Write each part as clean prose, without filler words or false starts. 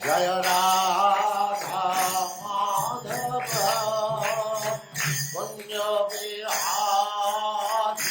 Jaya Radha Madhava Punya Vihari.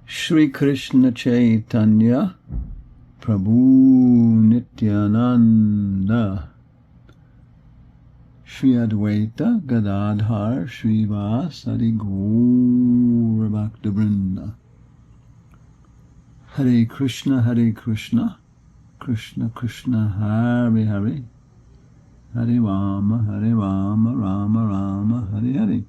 Shri Krishna Chaitanya Prabhu Nityananda Shri Advaita Gadadhar Srivasadi Gaura Bhaktivinoda. Hare Krishna, Krishna Krishna, Hare Hare, Hare Rama, Rama Rama, Hare Hare.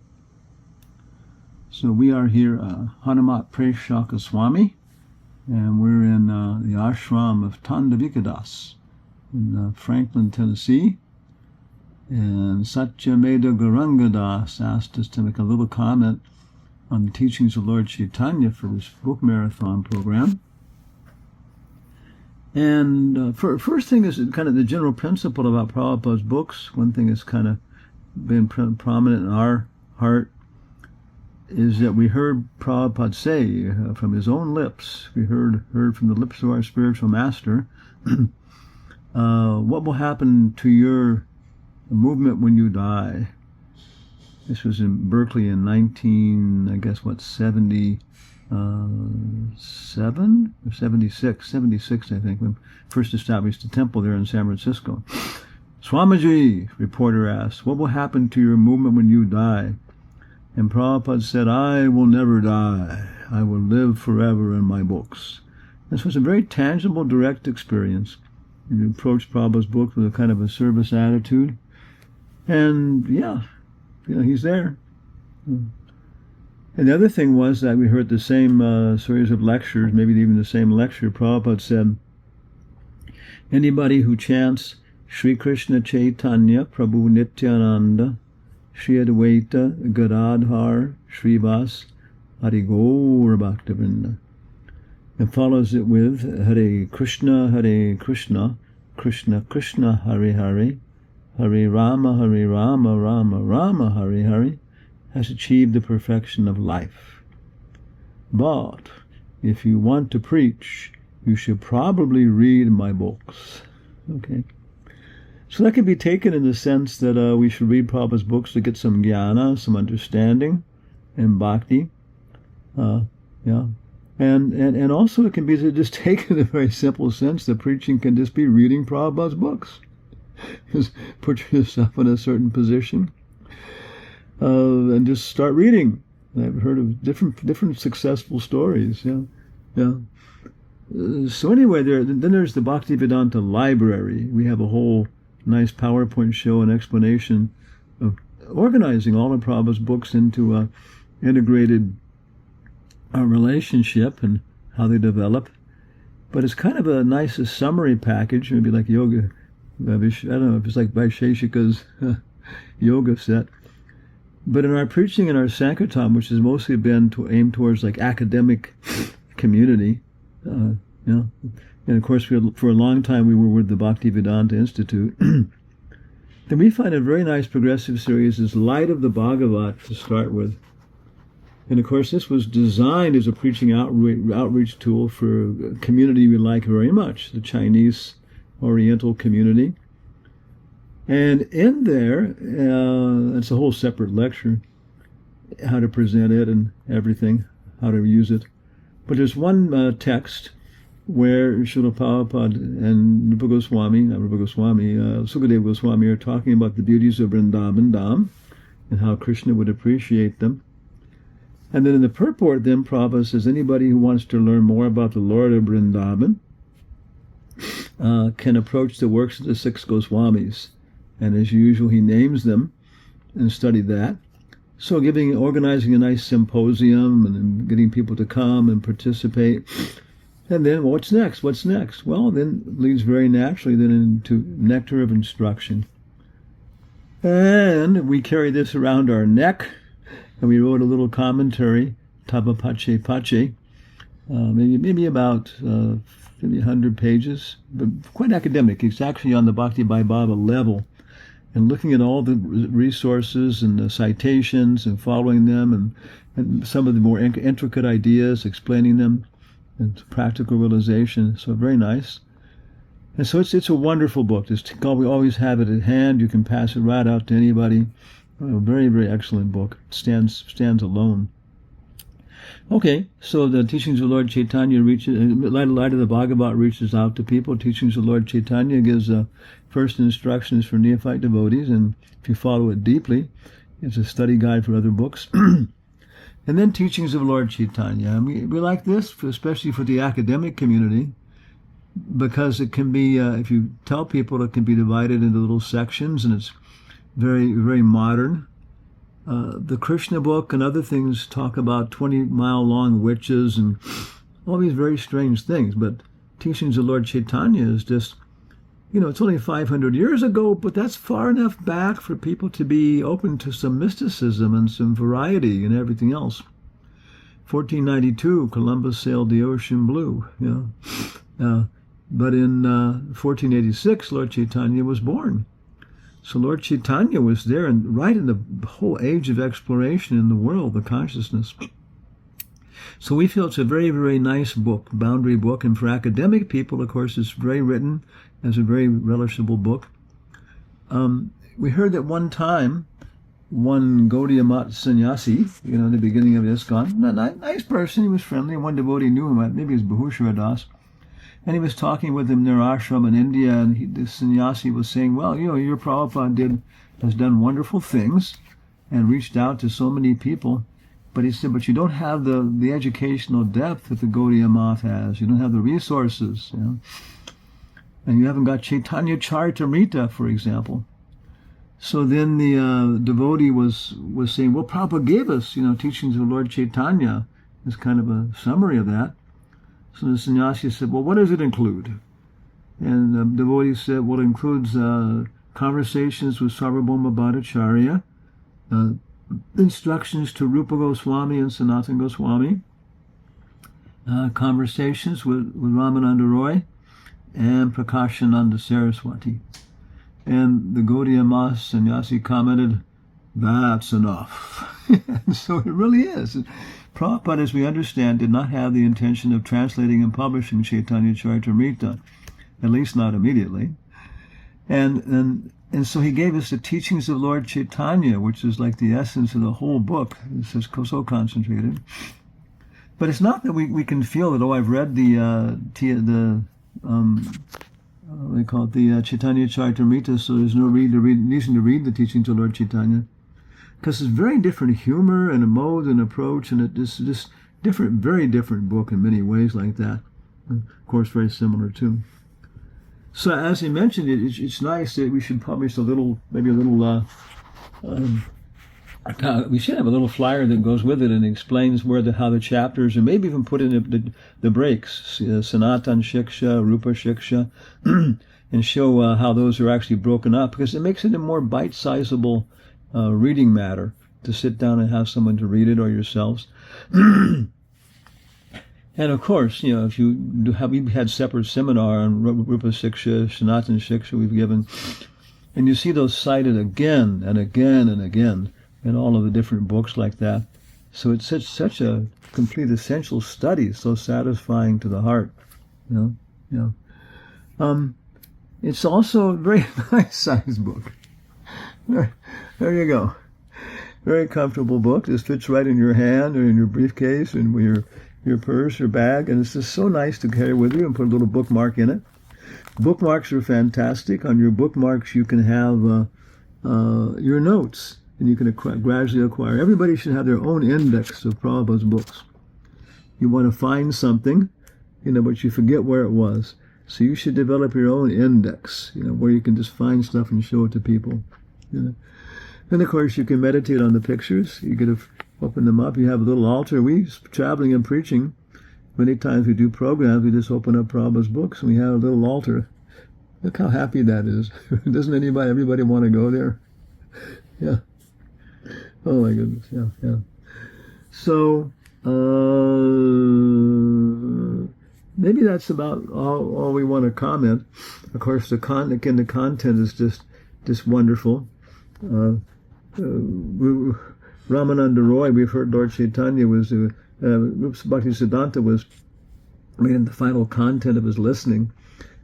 So we are here, Hanumatpresaka Swami, and we're in the ashram of Tandavikadas in Franklin, Tennessee. And Satyameda Garangadas asked us to make a little comment on the teachings of Lord Caitanya for this book marathon program. And first thing is kind of the general principle about Prabhupada's books. One thing that's kind of been prominent in our heart is that we heard Prabhupada say from his own lips, we heard from the lips of our spiritual master, what will happen to your movement when you die. This was in Berkeley in 77 or 76, I think, when first established a temple there in San Francisco. Swamiji, reporter asked, what will happen to your movement when you die? And Prabhupada said, I will never die. I will live forever in my books. This was a very tangible, direct experience. You approached Prabhupada's book with a kind of a service attitude. And yeah, he's there. And the other thing was that we heard the same series of lectures, maybe even the same lecture. Prabhupada said, anybody who chants Shri Krishna Chaitanya Prabhu Nityananda Shri Advaita Gadadhar Srivas Adi Gaura Bhaktivinoda, and follows it with Hare Krishna, Krishna Krishna, Hare Hare, Hare Rama, Rama Rama, Hare Hare, has achieved the perfection of life. But if you want to preach, you should probably read my books. Okay. So that can be taken in the sense that we should read Prabhupada's books to get some jnana, some understanding, and bhakti. And also it can be just taken in a very simple sense that preaching can just be reading Prabhupada's books. Just put yourself in a certain position and just start reading. I've heard of different successful stories. So anyway, then there's the Bhaktivedanta library. We have a whole nice PowerPoint show and explanation of organizing all of Prabhupada's books into a integrated relationship and how they develop. But it's kind of a nice summary package, maybe like yoga. I don't know if it's like Vaisheshika's yoga set. But in our preaching and our Sankirtan, which has mostly been aimed towards like academic community, and of course for a long time we were with the Bhaktivedanta Institute, then we find a very nice progressive series is Light of the Bhagavata to start with. And of course this was designed as a preaching outreach tool for a community we like very much, the Chinese Oriental community. And in there, it's a whole separate lecture, how to present it and everything, how to use it. But there's one text where Srila Prabhupada and Sukadeva Goswami are talking about the beauties of Vrindavan Dham and how Krishna would appreciate them. And then in the purport, then Prabhupada says, anybody who wants to learn more about the Lord of Vrindavan can approach the works of the 6 Goswamis. And as usual, he names them and study that. So organizing a nice symposium and getting people to come and participate. And then what's next? Well, then it leads very naturally then into Nectar of Instruction. And we carry this around our neck, and we wrote a little commentary, Tapa Pache Pache, maybe about 100 pages, but quite academic. It's actually on the Bhakti Vaibhava level, and looking at all the resources and the citations and following them and some of the more intricate ideas, explaining them. and practical realization. So very nice. And so it's a wonderful book. We always have it at hand. You can pass it right out to anybody. A very, very excellent book. It stands alone. Okay, so the Teachings of Lord Caitanya light of the Bhagavata reaches out to people. Teachings of Lord Caitanya gives first instructions for neophyte devotees, and if you follow it deeply, it's a study guide for other books. And then Teachings of Lord Caitanya. And we like this, especially for the academic community, because it can be, if you tell people, it can be divided into little sections, and it's very, very modern. The Krishna book and other things talk about 20-mile-long witches and all these very strange things. But Teachings of Lord Caitanya is just, it's only 500 years ago, but that's far enough back for people to be open to some mysticism and some variety and everything else. 1492, Columbus sailed the ocean blue. But in 1486, Lord Caitanya was born. So Lord Caitanya was there, and right in the whole age of exploration in the world, the consciousness. So we feel it's a very, very nice book, boundary book, and for academic people, of course, it's very written as a very relishable book. We heard that one time, one Gaudiya sannyasi, in the beginning of ISKCON, nice person, he was friendly, one devotee knew him, maybe it was Bhattacarya, and he was talking with him in their ashram in India, and the sannyasi was saying, well, your Prabhupada has done wonderful things and reached out to so many people, but he said, but you don't have the educational depth that the Gaudiya Math has. You don't have the resources, and you haven't got Caitanya-caritamrta, for example. So then the devotee was saying, well, Prabhupada gave us, Teachings of Lord Caitanya is kind of a summary of that. So the sannyasi said, well, what does it include? And the devotee said, well, it includes conversations with Sarvabhauma Bhattacarya, instructions to Rupa Goswami and Sanatana Goswami, conversations with Ramananda Roy and Prakashananda Saraswati. And the Gaudiya Math sannyasi commented, that's enough. And so it really is. Prabhupada, as we understand, did not have the intention of translating and publishing Caitanya-caritamrta, at least not immediately. And so he gave us the Teachings of Lord Caitanya, which is like the essence of the whole book. It's just so concentrated. But it's not that we can feel that, I've read the Caitanya-caritamrta, so there's no reason to read the Teachings of Lord Caitanya. Because it's very different humor and a mode and approach, and it's just different, very different book in many ways like that. And of course, very similar too. So as he mentioned, it's nice that we should publish we should have a little flyer that goes with it and explains how the chapters, and maybe even put in the breaks, Sanatan Shiksha, Rupa Shiksha, and show how those are actually broken up, because it makes it a more bite-sizable reading matter to sit down and have someone to read it, or yourselves. And of course, if we've had separate seminar on Rupa Shiksha, Sanatana Shiksha we've given, and you see those cited again and again and again in all of the different books like that. So it's such a complete essential study, so satisfying to the heart. It's also a very nice sized book. There you go. Very comfortable book. This fits right in your hand or in your briefcase and your purse or bag, and it's just so nice to carry with you and put a little bookmark in it. Bookmarks are fantastic. On your bookmarks you can have your notes, and you can gradually acquire. Everybody should have their own index of Prabhupada's books. You want to find something, but you forget where it was. So you should develop your own index, where you can just find stuff and show it to people. And of course you can meditate on the pictures. You could have opened them up. You have a little altar. We, traveling and preaching, many times we do programs, we just open up Prabhupada's books and we have a little altar. Look how happy that is. Doesn't everybody want to go there? Yeah. Oh my goodness, yeah. So, maybe that's about all we want to comment. Of course, the content is just wonderful. Ramananda Roy, we've heard Lord Chaitanya was, Bhaktisiddhanta was mean, in the final content of his listening,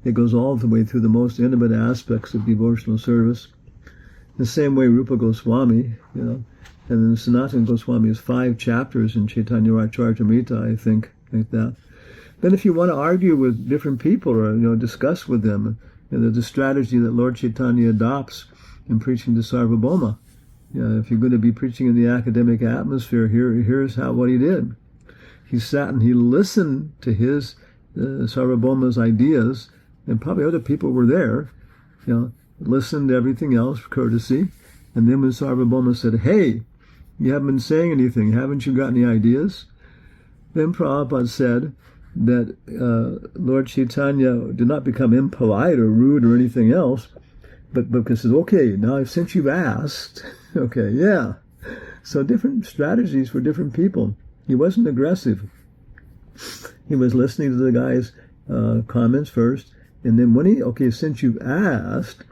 it goes all the way through the most intimate aspects of devotional service. The same way Rupa Goswami, and then Sanatana Goswami has 5 chapters in Caitanya-caritamrta, I think, like that. Then if you want to argue with different people or, discuss with them, the strategy that Lord Caitanya adopts in preaching to Sarvabhauma. If you're going to be preaching in the academic atmosphere, here's what he did. He sat and he listened to his Sarvabhauma's ideas, and probably other people were there, listened to everything else, courtesy. And then when Sarvabhauma said, hey, you haven't been saying anything, haven't you got any ideas? Then Prabhupada said that Lord Caitanya did not become impolite or rude or anything else, but because he said, okay, now since you've asked, okay, yeah. So different strategies for different people. He wasn't aggressive. He was listening to the guy's comments first, and then since you've asked,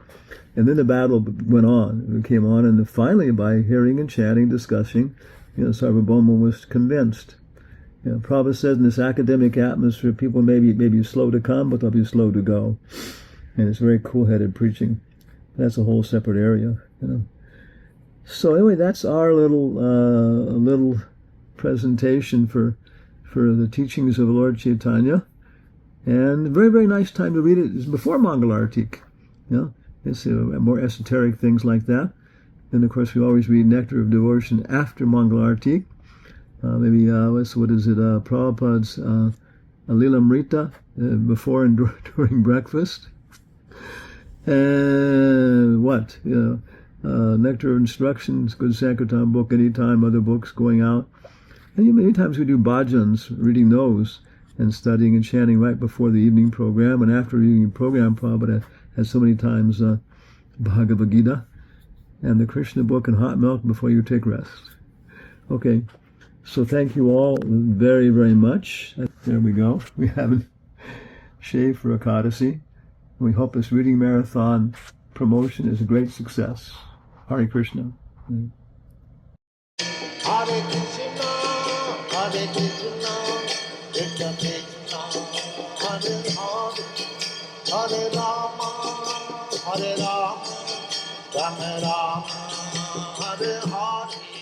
and then the battle went on. It came on, and finally, by hearing and chanting, discussing, Sarvabhauma was convinced. Prabhupada says in this academic atmosphere, people may be slow to come, but they'll be slow to go. And it's very cool-headed preaching. That's a whole separate area, So anyway, that's our little presentation for the teachings of Lord Caitanya. And a very, very nice time to read it is before Mangalartik. It's more esoteric things like that. And of course, we always read Nectar of Devotion after Mangalartik. Maybe, what is it, Prabhupada's Lilamrita before and during breakfast. And Nectar of Instructions, Good Sankirtan book, anytime, other books going out. And many times we do bhajans, reading those, and studying and chanting right before the evening program. And after the evening program, Prabhupada has so many times Bhagavad Gita and the Krishna book and hot milk before you take rest. Okay, so thank you all very, very much. There we go. We haven't shaved for Ekadasi. We hope this reading marathon promotion is a great success. Hare Krishna. Hare Krishna, Hare Krishna, Krishna Krishna, Hare Hare, Hare Rama, Hare Rama, Rama Rama, Hare Hare.